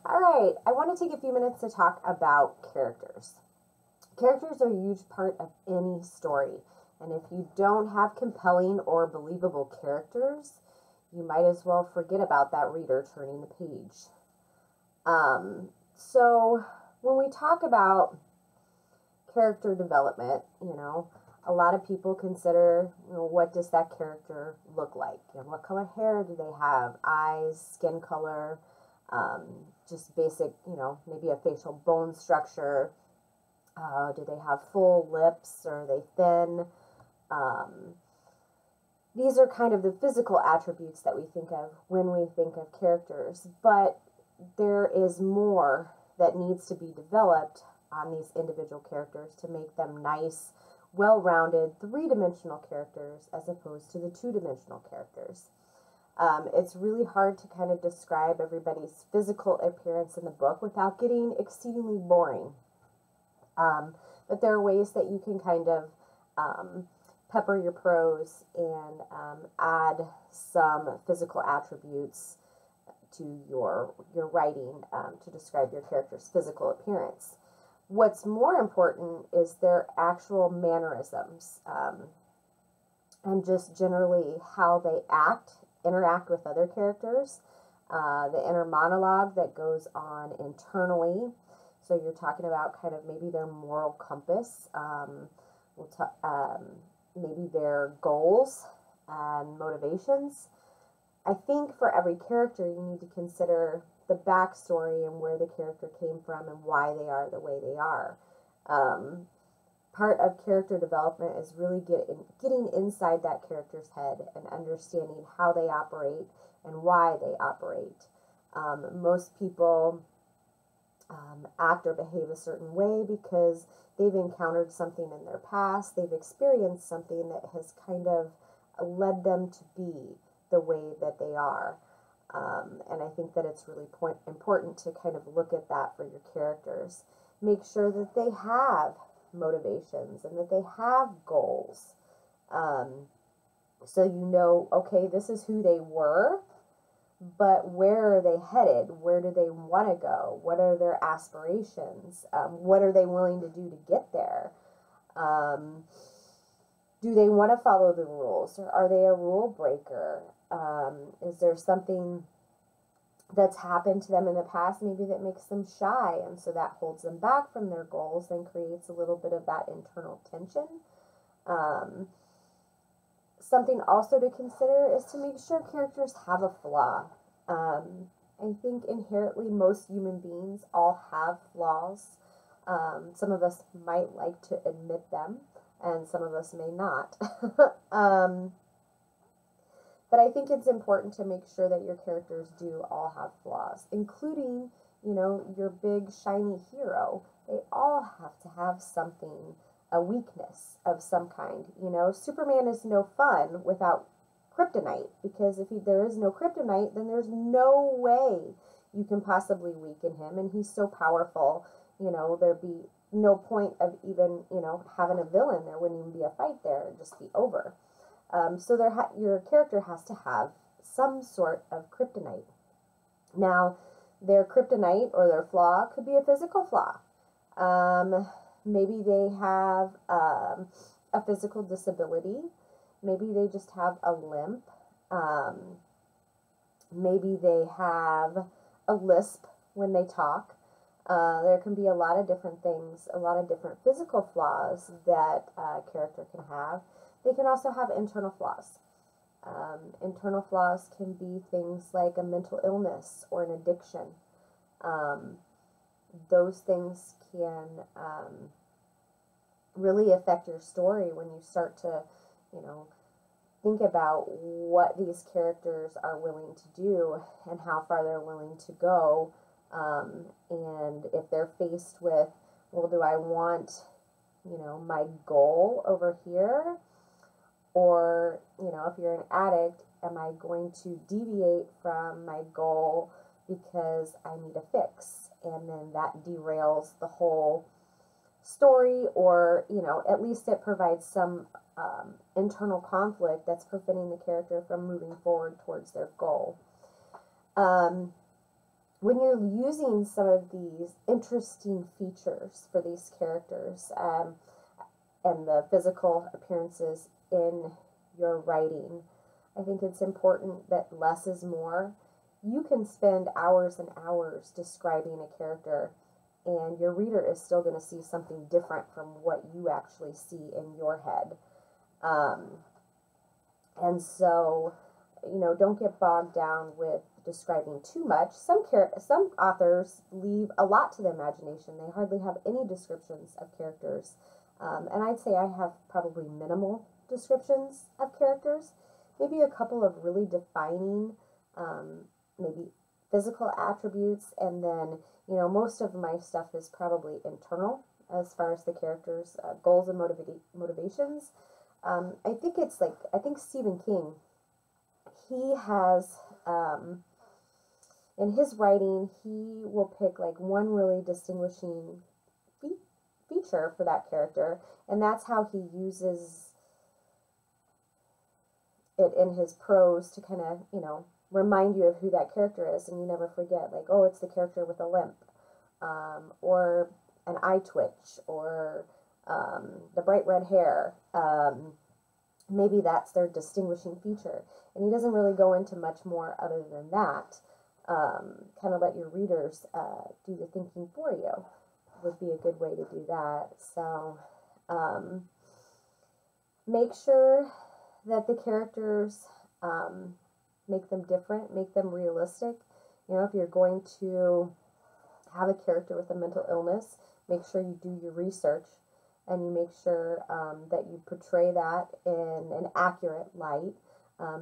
All right, I want to take a few minutes to talk about characters. Characters are a huge part of any story, and if you don't have compelling or believable characters, you might as well forget about that reader turning the page. So when we talk about character development, a lot of people consider, what does that character look like? What color hair do they have? Eyes, skin color, just basic, maybe a facial bone structure. Do they have full lips or are they thin? These are kind of the physical attributes that we think of when we think of characters, but there is more that needs to be developed on these individual characters to make them nice, well-rounded, three-dimensional characters as opposed to the two-dimensional characters. It's really hard to kind of describe everybody's physical appearance in the book without getting exceedingly boring. But there are ways that you can kind of pepper your prose and add some physical attributes to your writing to describe your character's physical appearance. What's more important is their actual mannerisms and just generally how they interact with other characters, the inner monologue that goes on internally. So you're talking about kind of maybe their moral compass, maybe their goals and motivations. I think for every character, you need to consider the backstory and where the character came from and why they are the way they are. Part of character development is really getting inside that character's head and understanding how they operate and why they operate. Most people act or behave a certain way because they've encountered something in their past, they've experienced something that has kind of led them to be the way that they are. And I think that it's really important to kind of look at that for your characters. Make sure that they have motivations and that they have goals. So okay, this is who they were, but where are they headed? Where do they want to go? What are their aspirations? What are they willing to do to get there? Do they want to follow the rules, or are they a rule breaker? Is there something that's happened to them in the past maybe that makes them shy, and so that holds them back from their goals and creates a little bit of that internal tension? Something also to consider is to make sure characters have a flaw. I think inherently most human beings all have flaws. Some of us might like to admit them, and some of us may not. But I think it's important to make sure that your characters do all have flaws, including, your big shiny hero. They all have to have something, a weakness of some kind. Superman is no fun without kryptonite, because if there is no kryptonite, then there's no way you can possibly weaken him, and he's so powerful, there'd be no point of even, having a villain. There wouldn't even be a fight there. It'd just be over. So your character has to have some sort of kryptonite. Now, their kryptonite or their flaw could be a physical flaw. Maybe they have a physical disability. Maybe they just have a limp. Maybe they have a lisp when they talk. There can be a lot of different things, a lot of different physical flaws that a character can have. They can also have internal flaws. Internal flaws can be things like a mental illness or an addiction. Those things can really affect your story when you start to, think about what these characters are willing to do and how far they're willing to go. And if they're faced with, well, do I want, my goal over here? Or, if you're an addict, am I going to deviate from my goal because I need a fix? And then that derails the whole story, or, at least it provides some internal conflict that's preventing the character from moving forward towards their goal. when you're using some of these interesting features for these characters, and the physical appearances in your writing, I think it's important that less is more. You can spend hours and hours describing a character, and your reader is still going to see something different from what you actually see in your head. Um, and so, don't get bogged down with describing too much. Some authors leave a lot to the imagination. They hardly have any descriptions of characters. And I'd say I have probably minimal descriptions of characters. Maybe a couple of really defining, maybe physical attributes, and then, most of my stuff is probably internal as far as the characters' goals and motivations. I think Stephen King, he has, in his writing, he will pick like one really distinguishing feature for that character, and that's how he uses it in his prose to kind of, remind you of who that character is, and you never forget, like, oh, it's the character with a limp, or an eye twitch, or the bright red hair. Maybe that's their distinguishing feature. And he doesn't really go into much more other than that. Kind of let your readers do the thinking for you would be a good way to do that. So make sure that the characters, make them different, make them realistic. If you're going to have a character with a mental illness, make sure you do your research, and you make sure that you portray that in an accurate light.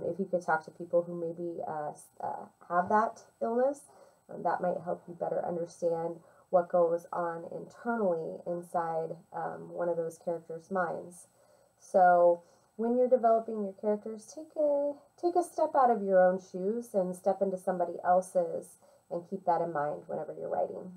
If you could talk to people who maybe have that illness, that might help you better understand what goes on internally inside one of those characters' minds. So when you're developing your characters, take a step out of your own shoes and step into somebody else's, and keep that in mind whenever you're writing.